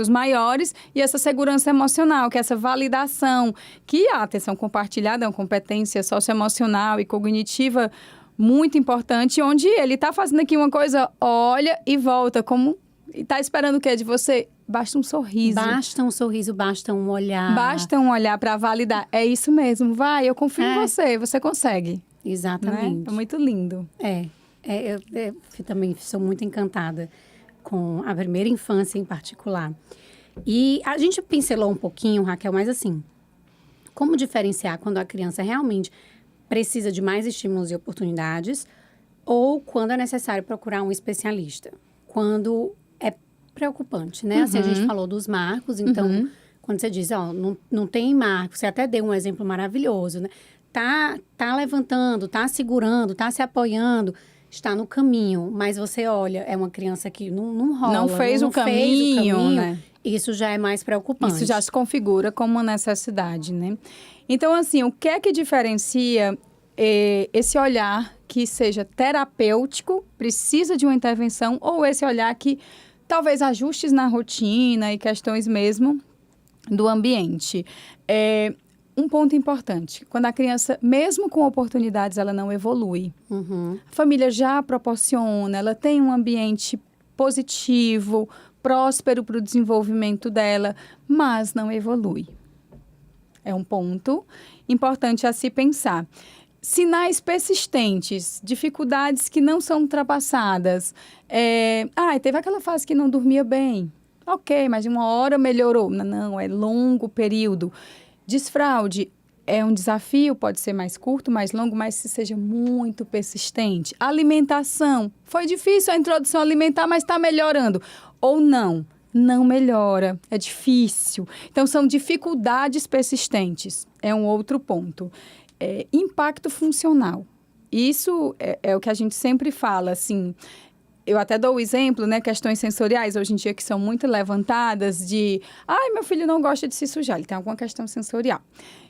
maiores, e essa segurança emocional, que é essa validação, que a atenção compartilhada é uma competência socioemocional e cognitiva muito importante, onde ele está fazendo aqui uma coisa, olha e volta, como está esperando o quê de você? Basta um sorriso. Basta um sorriso, basta um olhar. Basta um olhar para validar. É isso mesmo, vai, eu confio em você consegue. Exatamente. Né? É muito lindo. Eu também sou muito encantada com a primeira infância em particular. E a gente pincelou um pouquinho, Raquel, mas assim, como diferenciar quando a criança realmente precisa de mais estímulos e oportunidades ou quando é necessário procurar um especialista? Quando é preocupante, né? Assim, a gente falou dos marcos, então, quando você diz, não tem marco, você até deu um exemplo maravilhoso, né? Tá levantando, tá segurando, tá se apoiando, está no caminho, mas você olha, é uma criança que não rola. Não fez o caminho, né? Isso já é mais preocupante. Isso já se configura como uma necessidade, né? Então, assim, o que é que diferencia esse olhar que seja terapêutico, precisa de uma intervenção, ou esse olhar que talvez ajustes na rotina e questões mesmo do ambiente? Um ponto importante, quando a criança, mesmo com oportunidades, ela não evolui. A família já proporciona, ela tem um ambiente positivo, próspero para o desenvolvimento dela, mas não evolui. É um ponto importante a se pensar. Sinais persistentes, dificuldades que não são ultrapassadas. Teve aquela fase que não dormia bem. Ok, mas de uma hora melhorou. Não, é longo período. Desfraude é um desafio, pode ser mais curto, mais longo, mas se seja muito persistente. Alimentação, foi difícil a introdução alimentar, mas está melhorando. Ou não melhora, é difícil. Então, são dificuldades persistentes, é um outro ponto. Impacto funcional. Isso é o que a gente sempre fala, assim, Eu até dou o exemplo, né, questões sensoriais hoje em dia que são muito levantadas de, meu filho não gosta de se sujar, ele tem alguma questão sensorial.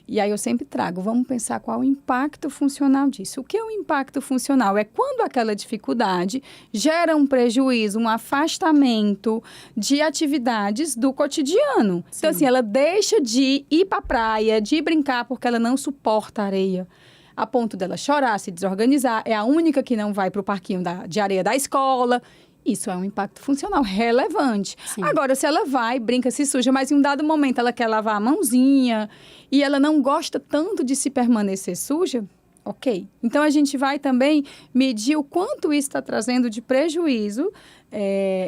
E aí eu sempre trago, vamos pensar qual o impacto funcional disso. O que é o impacto funcional? É quando aquela dificuldade gera um prejuízo, um afastamento de atividades do cotidiano. Sim. Então, assim, ela deixa de ir para a praia, de brincar porque ela não suporta a areia. A ponto dela chorar, se desorganizar, é a única que não vai para o parquinho de areia da escola. Isso é um impacto funcional relevante. Sim. Agora, se ela vai, brinca, se suja, mas em um dado momento ela quer lavar a mãozinha e ela não gosta tanto de se permanecer suja, ok. Então, a gente vai também medir o quanto isso está trazendo de prejuízo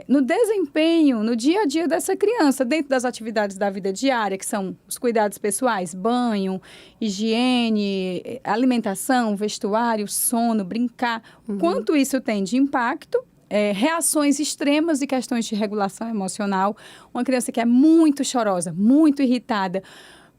no desempenho, no dia a dia dessa criança, dentro das atividades da vida diária, que são os cuidados pessoais, banho, higiene, alimentação, vestuário, sono, brincar. Quanto isso tem de impacto, reações extremas e questões de regulação emocional. Uma criança que é muito chorosa, muito irritada,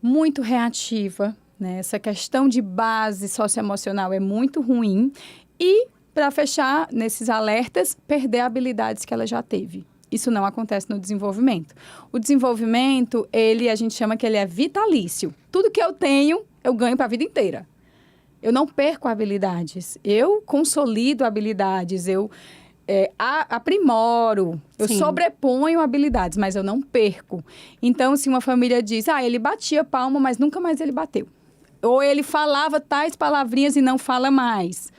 muito reativa, né? Essa questão de base socioemocional é muito ruim. E, para fechar, nesses alertas, perder habilidades que ela já teve. Isso não acontece no desenvolvimento. O desenvolvimento, a gente chama que ele é vitalício. Tudo que eu tenho, eu ganho para a vida inteira. Eu não perco habilidades. Eu consolido habilidades, eu aprimoro, eu sobreponho habilidades, mas eu não perco. Então, se uma família diz, ele batia palma, mas nunca mais ele bateu. Ou ele falava tais palavrinhas e não fala mais.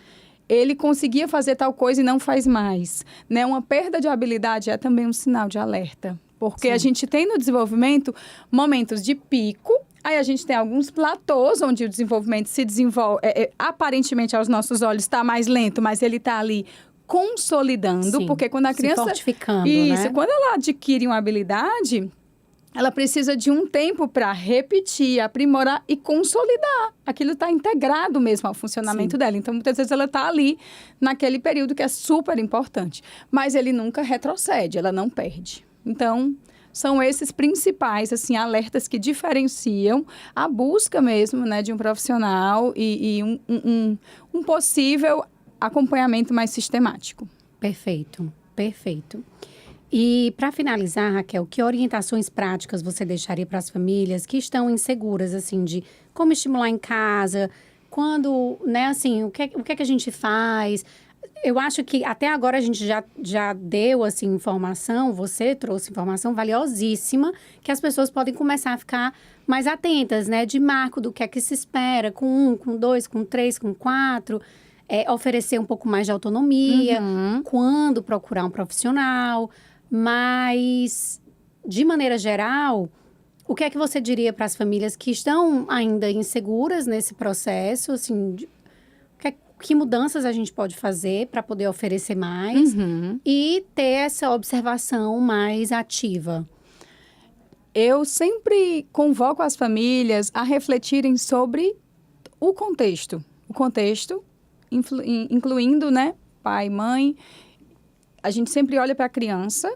Ele conseguia fazer tal coisa e não faz mais. Né? Uma perda de habilidade é também um sinal de alerta. Porque a gente tem no desenvolvimento momentos de pico, aí a gente tem alguns platôs onde o desenvolvimento se desenvolve, aparentemente aos nossos olhos está mais lento, mas ele está ali consolidando, porque quando a criança... Se fortificando, isso, né? Quando ela adquire uma habilidade, ela precisa de um tempo para repetir, aprimorar e consolidar. Aquilo está integrado mesmo ao funcionamento dela. Então, muitas vezes ela está ali naquele período que é super importante. Mas ele nunca retrocede, ela não perde. Então, são esses principais, assim, alertas que diferenciam a busca mesmo, né, de um profissional e um possível acompanhamento mais sistemático. Perfeito, perfeito. E, para finalizar, Raquel, que orientações práticas você deixaria para as famílias que estão inseguras, assim, de como estimular em casa, quando, né, assim, o que é que a gente faz? Eu acho que até agora a gente já deu, assim, informação, você trouxe informação valiosíssima, que as pessoas podem começar a ficar mais atentas, né, de marco do que é que se espera, com 1, com 2, com 3, com 4... oferecer um pouco mais de autonomia, quando procurar um profissional, mas, de maneira geral, o que é que você diria para as famílias que estão ainda inseguras nesse processo, assim, que mudanças a gente pode fazer para poder oferecer mais e ter essa observação mais ativa? Eu sempre convoco as famílias a refletirem sobre o contexto. O contexto incluindo, né, pai, mãe. A gente sempre olha para a criança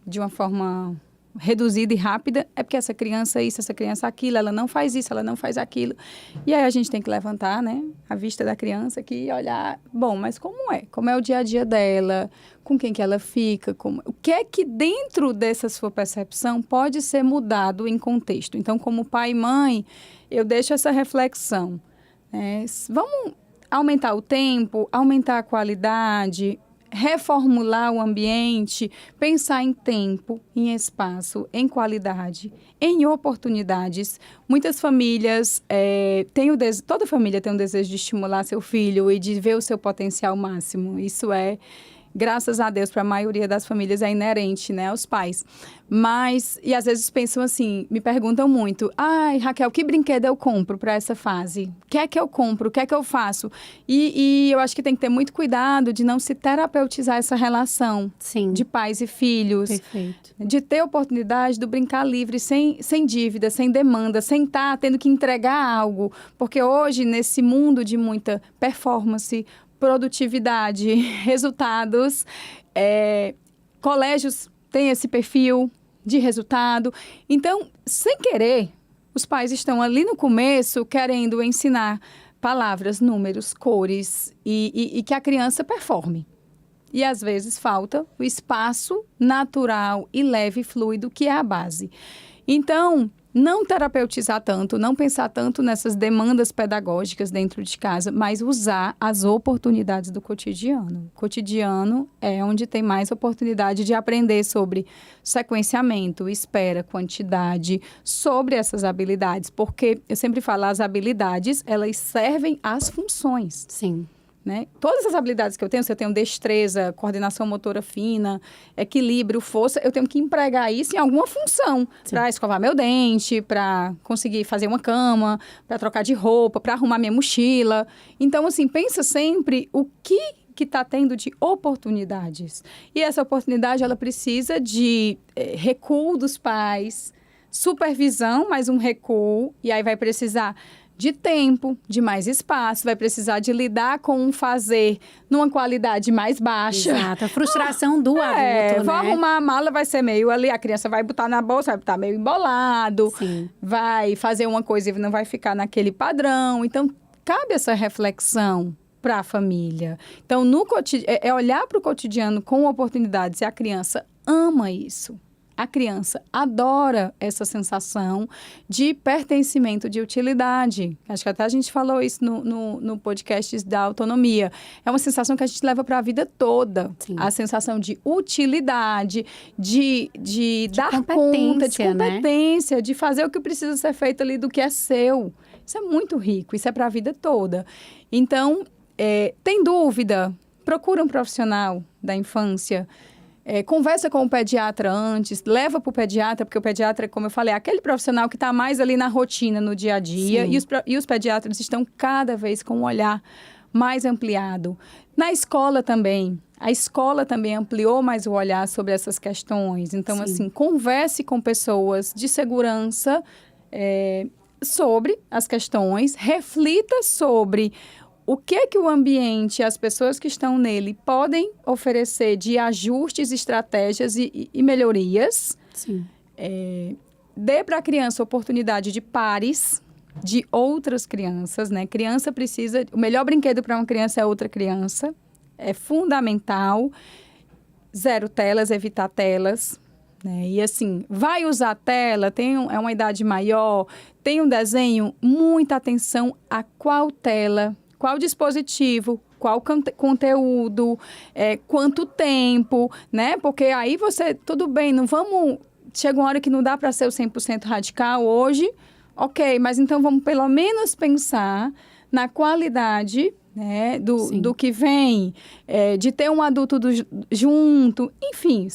de uma forma reduzida e rápida. É porque essa criança isso, essa criança aquilo, ela não faz isso, ela não faz aquilo. E aí a gente tem que levantar, né, a vista da criança aqui e olhar, bom, mas como é? Como é o dia a dia dela? Com quem que ela fica? O que é que dentro dessa sua percepção pode ser mudado em contexto? Então, como pai e mãe, eu deixo essa reflexão. Vamos aumentar o tempo, aumentar a qualidade, reformular o ambiente, pensar em tempo, em espaço, em qualidade, em oportunidades. Muitas famílias toda família tem um desejo de estimular seu filho e de ver o seu potencial máximo. Isso graças a Deus, para a maioria das famílias é inerente, né, aos pais. Mas, e às vezes pensam assim, me perguntam muito, Raquel, que brinquedo eu compro para essa fase? O que é que eu compro? O que é que eu faço? E eu acho que tem que ter muito cuidado de não se terapeutizar essa relação de pais e filhos. Perfeito. De ter oportunidade do brincar livre, sem dívida, sem demanda, sem estar tendo que entregar algo. Porque hoje, nesse mundo de muita performance, produtividade, resultados, colégios têm esse perfil de resultado. Então, sem querer, os pais estão ali no começo querendo ensinar palavras, números, cores e que a criança performe. e às vezes falta o espaço natural e leve e fluido, que é a base. Então, não terapeutizar tanto, não pensar tanto nessas demandas pedagógicas dentro de casa, mas usar as oportunidades do cotidiano. O cotidiano é onde tem mais oportunidade de aprender sobre sequenciamento, espera, quantidade, sobre essas habilidades, porque eu sempre falo, as habilidades, elas servem às funções. Sim. Né? Todas as habilidades que eu tenho, se eu tenho destreza, coordenação motora fina, equilíbrio, força, eu tenho que empregar isso em alguma função. Para escovar meu dente, para conseguir fazer uma cama, para trocar de roupa, para arrumar minha mochila. Então, assim, pensa sempre o que está tendo de oportunidades. E essa oportunidade, ela precisa de recuo dos pais, supervisão, mais um recuo, e aí vai precisar de tempo, de mais espaço, vai precisar de lidar com um fazer numa qualidade mais baixa. Exato, a frustração do adulto, vou né? arrumar a mala, vai ser meio ali, a criança vai botar na bolsa, vai botar meio embolado, Sim. vai fazer uma coisa e não vai ficar naquele padrão. Então, cabe essa reflexão para a família. Então, é olhar para o cotidiano com oportunidades, e a criança ama isso. A criança adora essa sensação de pertencimento, de utilidade. Acho que até a gente falou isso no podcast da autonomia. É uma sensação que a gente leva para a vida toda. Sim. A sensação de utilidade, de dar conta, de competência, né? De fazer o que precisa ser feito ali do que é seu. Isso é muito rico, isso é para a vida toda. Então, tem dúvida? Procura um profissional da infância. Conversa com o pediatra antes, leva para o pediatra, porque o pediatra, como eu falei, é aquele profissional que está mais ali na rotina, no dia a dia. E os pediatras estão cada vez com um olhar mais ampliado. Na escola também. A escola também ampliou mais o olhar sobre essas questões. Então, assim, converse com pessoas de segurança sobre as questões, reflita sobre o que o ambiente, as pessoas que estão nele podem oferecer de ajustes, estratégias e melhorias. Sim. Dê para a criança oportunidade de pares, de outras crianças, né? Criança precisa... O melhor brinquedo para uma criança é outra criança. É fundamental. Zero telas, evitar telas. Né? E assim, vai usar a tela, é uma idade maior, tem um desenho, muita atenção a qual tela, qual dispositivo, qual conteúdo, quanto tempo, né? Porque aí tudo bem, não vamos... Chega uma hora que não dá para ser o 100% radical hoje, ok, mas então vamos pelo menos pensar na qualidade, né, do que vem, de ter um adulto junto, enfim,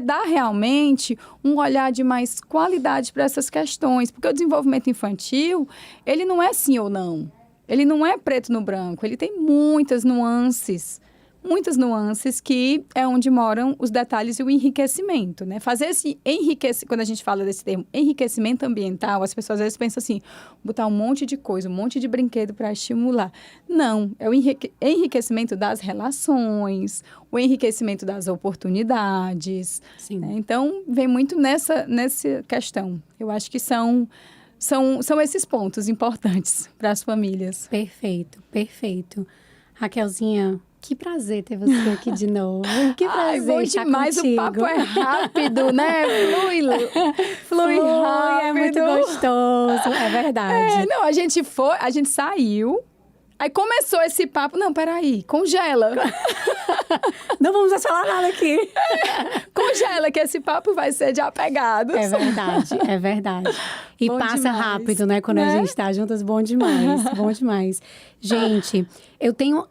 dar realmente um olhar de mais qualidade para essas questões, porque o desenvolvimento infantil, ele não é sim ou não. Ele não é preto no branco, ele tem muitas nuances que é onde moram os detalhes e o enriquecimento, né? Fazer esse quando a gente fala desse termo, enriquecimento ambiental, as pessoas às vezes pensam assim, botar um monte de coisa, um monte de brinquedo para estimular. Não, é o enriquecimento das relações, o enriquecimento das oportunidades. Sim. Né? Então, vem muito nessa questão. Eu acho que são esses pontos importantes para as famílias. Perfeito, perfeito. Raquelzinha, que prazer ter você aqui de novo. Que prazer bom estar demais, contigo. O papo é rápido, né? Flui rápido. É muito gostoso, é verdade. Não, a gente saiu, aí começou esse papo. Não, peraí, congela. Não vamos mais falar nada aqui. Congela, que esse papo vai ser de apegados. É verdade, é verdade. E bom passa demais, rápido, né? Quando a gente está juntas, bom demais, bom demais. Gente, eu tenho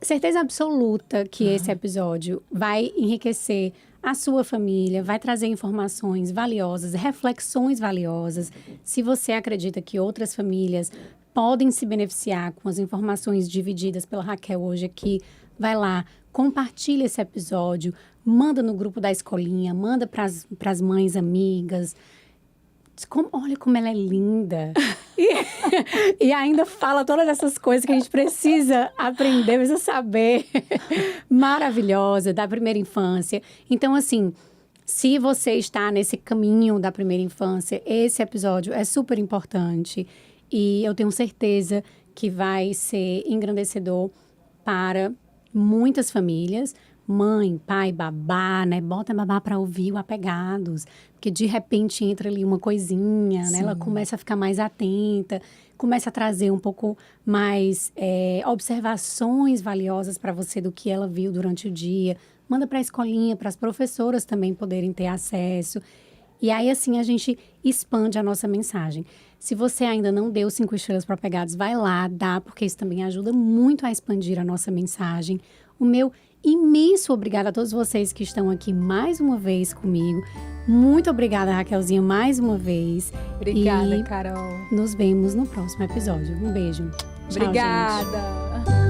certeza absoluta que esse episódio vai enriquecer a sua família, vai trazer informações valiosas, reflexões valiosas. Se você acredita que outras famílias podem se beneficiar com as informações divididas pela Raquel hoje aqui, vai lá, compartilha esse episódio, manda no grupo da escolinha, manda para as mães amigas. Olha como ela é linda. E ainda fala todas essas coisas que a gente precisa aprender, precisa saber. Maravilhosa, da primeira infância. Então, assim, se você está nesse caminho da primeira infância, esse episódio é super importante. E eu tenho certeza que vai ser engrandecedor para muitas famílias, Mãe, pai, babá, né? Bota a babá para ouvir o Apegados. Porque de repente entra ali uma coisinha, né? Ela começa a ficar mais atenta, começa a trazer um pouco mais observações valiosas para você do que ela viu durante o dia. Manda para a escolinha, para as professoras também poderem ter acesso. E aí, assim, a gente expande a nossa mensagem. Se você ainda não deu 5 estrelas para Apegados, vai lá, dá, porque isso também ajuda muito a expandir a nossa mensagem. O meu imenso obrigada a todos vocês que estão aqui mais uma vez comigo. Muito obrigada, Raquelzinha, mais uma vez. Obrigada, e Carol. nos vemos no próximo episódio. Um beijo. Tchau, Obrigada. gente.